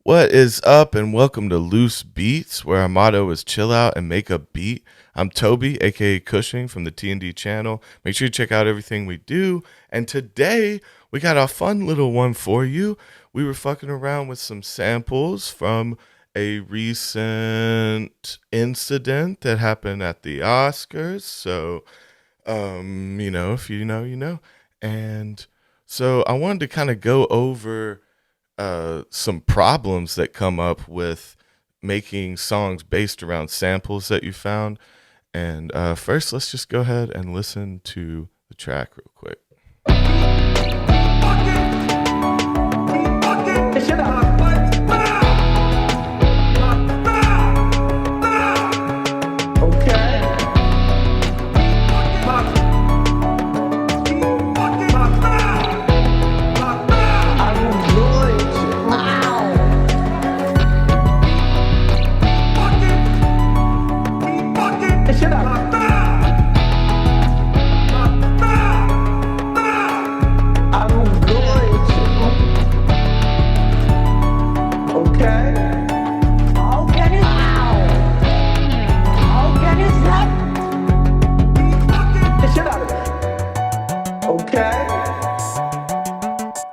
What is up, and welcome to Loose Beats, where our motto is chill out and make a beat. I'm Toby, A.K.A. Kushing from the T&D channel. Make sure you check out everything we do. And today, we got a fun little one for you. We were fucking around with some samples from a recent incident that happened at the Oscars. So, if you know, you know. And so I wanted to kind of go over some problems that come up with making songs based around samples that you found. And first, let's just go ahead and listen to the track real quick.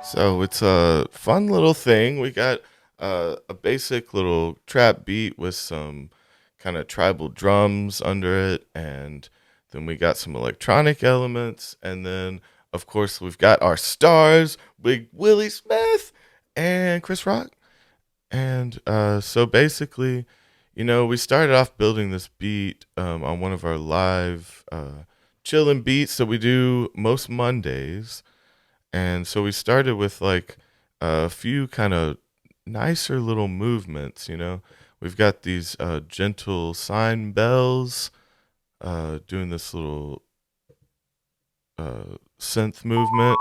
So it's a fun little thing. We got a basic little trap beat with some kind of tribal drums under it, and then we got some electronic elements, and then of course we've got our stars, Big Willie Smith and Chris Rock. And so basically, we started off building this beat on one of our live chillin' beats that we do most Mondays. And so we started with like a few kind of nicer little movements, We've got these gentle sine bells doing this little synth movement.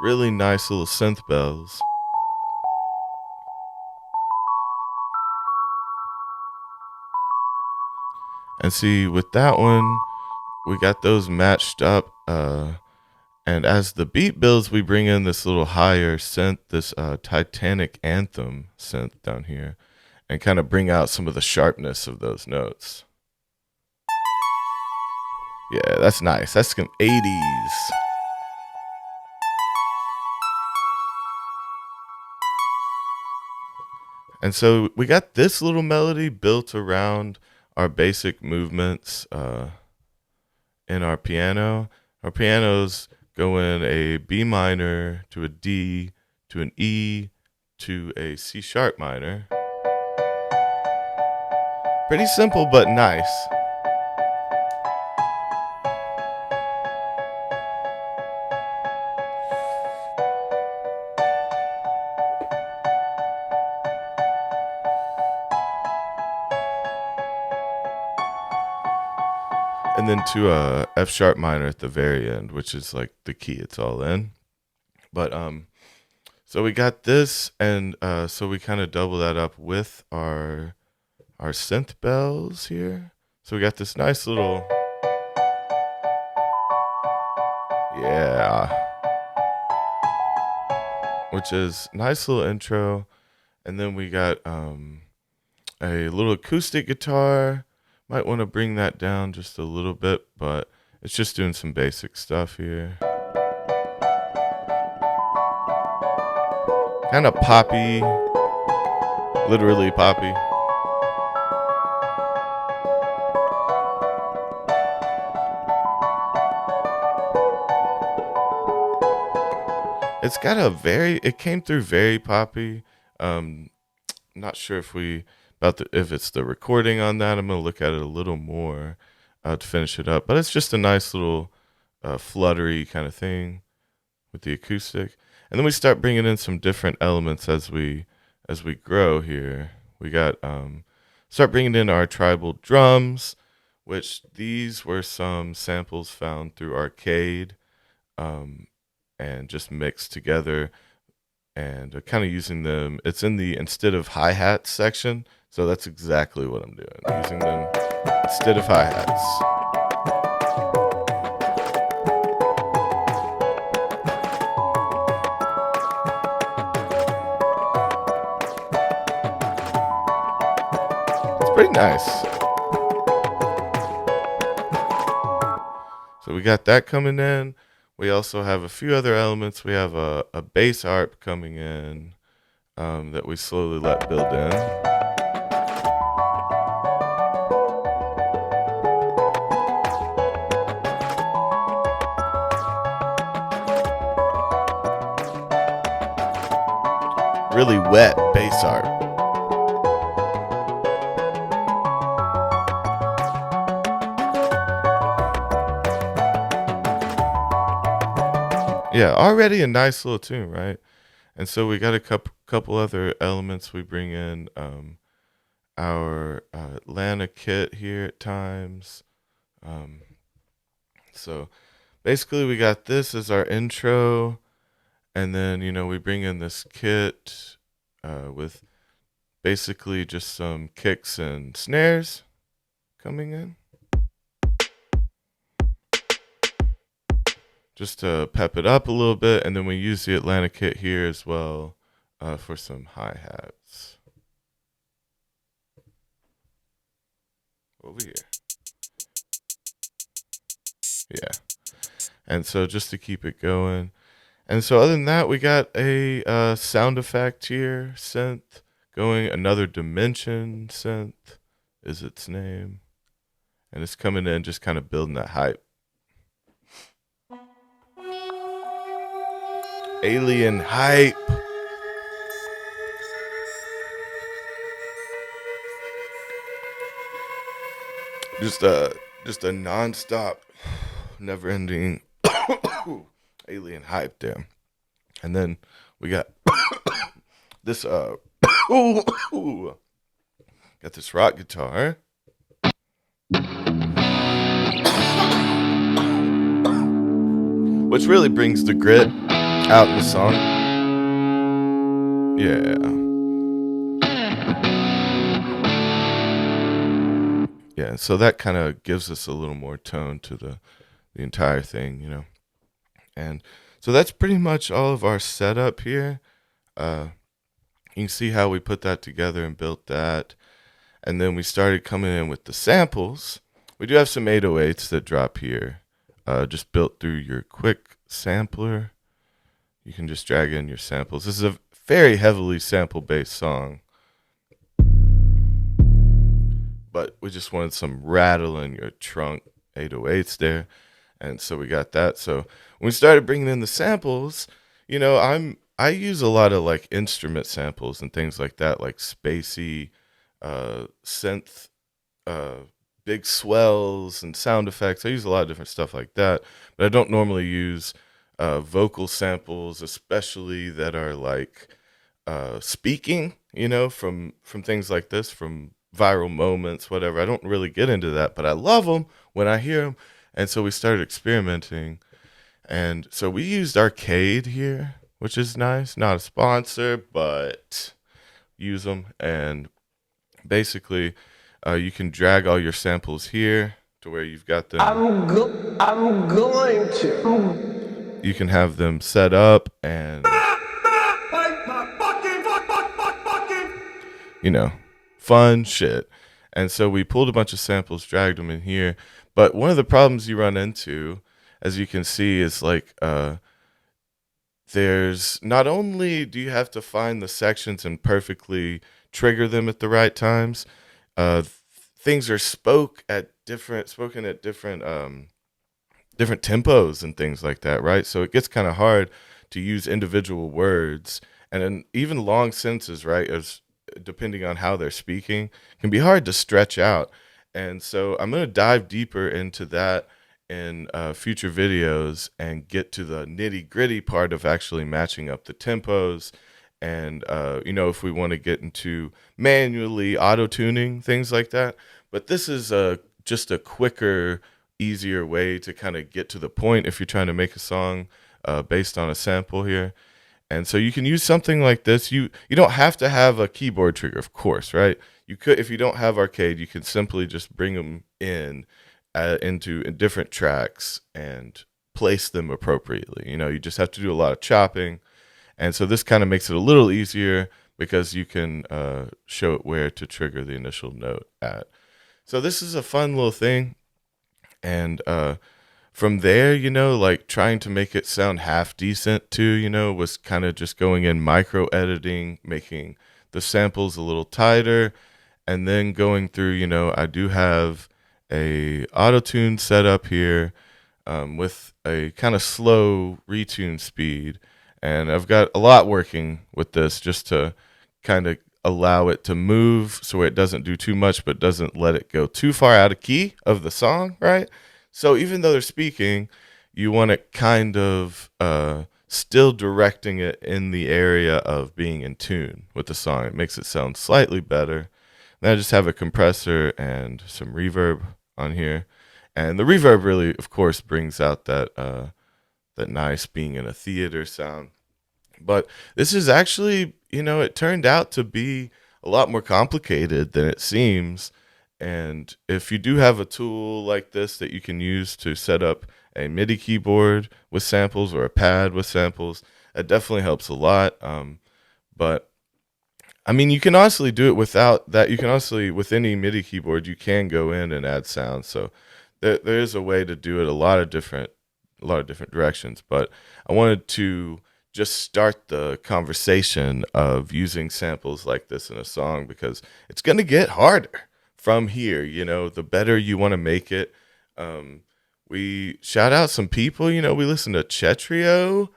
Really nice little synth bells. And see, with that one, we got those matched up. And as the beat builds, we bring in this little higher synth, this Titanic Anthem synth down here, and kind of bring out some of the sharpness of those notes. Yeah, that's nice. That's some 80s. And so we got this little melody built around our basic movements in our piano. Our pianos go in a B minor to a D to an E to a C sharp minor. Pretty simple but nice. And then to a F sharp minor at the very end, which is like the key it's all in. But so we got this, and so we kind of double that up with our synth bells here. So we got this nice little, yeah, which is nice little intro. And then we got a little acoustic guitar. Might want to bring that down just a little bit, but it's just doing some basic stuff here. Kind of poppy, literally poppy. It's got it came through very poppy. Not sure if it's the recording on that. I'm going to look at it a little more to finish it up. But it's just a nice little fluttery kind of thing with the acoustic. And then we start bringing in some different elements as we grow here. We got start bringing in our tribal drums, which these were some samples found through Arcade and just mixed together. And kind of using them. It's in the instead of hi-hats section. So that's exactly what I'm doing. Using them instead of hi-hats. Pretty nice. So we got that coming in. We also have a few other elements. We have a bass harp coming in that we slowly let build in. Really wet bass harp. Yeah, already a nice little tune, right? And so we got a couple other elements we bring in. Our Atlanta kit here at times. So basically, we got this as our intro, and then we bring in this kit with basically just some kicks and snares coming in, just to pep it up a little bit, and then we use the Atlanta kit here as well for some hi-hats. Over here. Yeah. And so just to keep it going. And so other than that, we got a sound effect here, synth, going. Another dimension synth is its name. And it's coming in, just kind of building that hype. Alien hype. Just a non-stop, never-ending alien hype there. And then we got this got this rock guitar. Which really brings the grit out in the song. Yeah. Yeah, so that kind of gives us a little more tone to the entire thing. And so that's pretty much all of our setup here. You can see how we put that together and built that. And then we started coming in with the samples. We do have some 808s that drop here, just built through your quick sampler. You can just drag in your samples. This is a very heavily sample-based song. But we just wanted some rattle in your trunk 808s there. And so we got that. So when we started bringing in the samples, I use a lot of like instrument samples and things like that, like spacey synth, big swells and sound effects. I use a lot of different stuff like that, but I don't normally use vocal samples, especially that are like speaking, from things like this, from viral moments, whatever. I don't really get into that, but I love them when I hear them. And so we started experimenting. And so we used Arcade here, which is nice. Not a sponsor, but use them. And basically, you can drag all your samples here to where you've got them. I'm going to. You can have them set up and, fun shit. And so we pulled a bunch of samples, dragged them in here. But one of the problems you run into, as you can see, is like there's not only do you have to find the sections and perfectly trigger them at the right times, things are spoken at different different tempos and things like that, right? So it gets kind of hard to use individual words, and then even long sentences, right? As depending on how they're speaking, can be hard to stretch out. And so I'm going to dive deeper into that in future videos and get to the nitty gritty part of actually matching up the tempos. And, if we want to get into manually auto tuning, things like that. But this is just a quicker, easier way to kind of get to the point if you're trying to make a song based on a sample here. And so you can use something like this. You don't have to have a keyboard trigger, of course, right? You could, if you don't have Arcade, you can simply just bring them in into different tracks and place them appropriately. You just have to do a lot of chopping. And so this kind of makes it a little easier, because you can show it where to trigger the initial note at. So this is a fun little thing. And from there, like trying to make it sound half decent too, was kind of just going in micro editing, making the samples a little tighter, and then going through, I do have a auto tune set up here with a kind of slow retune speed. And I've got a lot working with this just to kind of allow it to move so it doesn't do too much, but doesn't let it go too far out of key of the song, right? So even though they're speaking, you want it kind of still directing it in the area of being in tune with the song. It makes it sound slightly better. Then I just have a compressor and some reverb on here. And the reverb really, of course, brings out that nice being in a theater sound. But this is actually, it turned out to be a lot more complicated than it seems. And if you do have a tool like this that you can use to set up a MIDI keyboard with samples or a pad with samples, that definitely helps a lot. But I mean, you can honestly do it without that. You can honestly, with any MIDI keyboard, you can go in and add sounds. So there is a way to do it a lot of different directions. But I wanted to just start the conversation of using samples like this in a song because it's going to get harder from here. The better you want to make it. We shout out some people. We listen to Chetrio.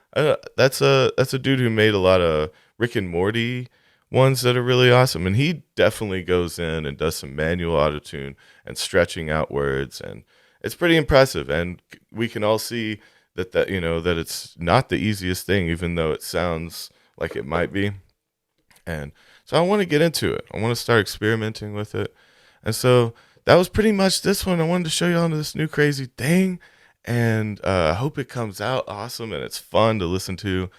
That's a dude who made a lot of Rick and Morty ones that are really awesome, and he definitely goes in and does some manual autotune and stretching out words, and it's pretty impressive. And we can all see that it's not the easiest thing, even though it sounds like it might be. And so I want to get into it. I want to start experimenting with it. And so that was pretty much this one. I wanted to show you all this new crazy thing, and I hope it comes out awesome and it's fun to listen to.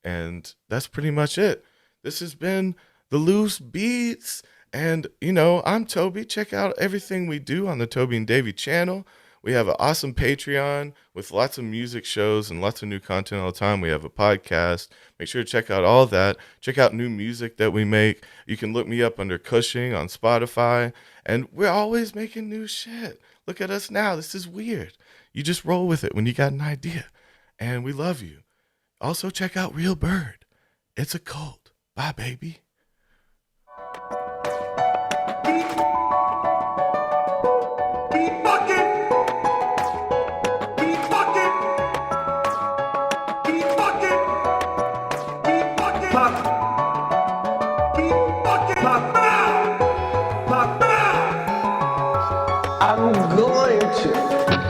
And that's pretty much it. This has been the Loose Beats, and I'm Toby. Check out everything we do on the Toby and Davey channel. We have an awesome Patreon with lots of music shows and lots of new content all the time. We have a podcast. Make sure to check out all that. Check out new music that we make. You can look me up under Kushing on Spotify. And we're always making new shit. Look at us now. This is weird. You just roll with it when you got an idea. And we love you. Also, check out Real Bird. It's a cult. Bye, baby. I'm going to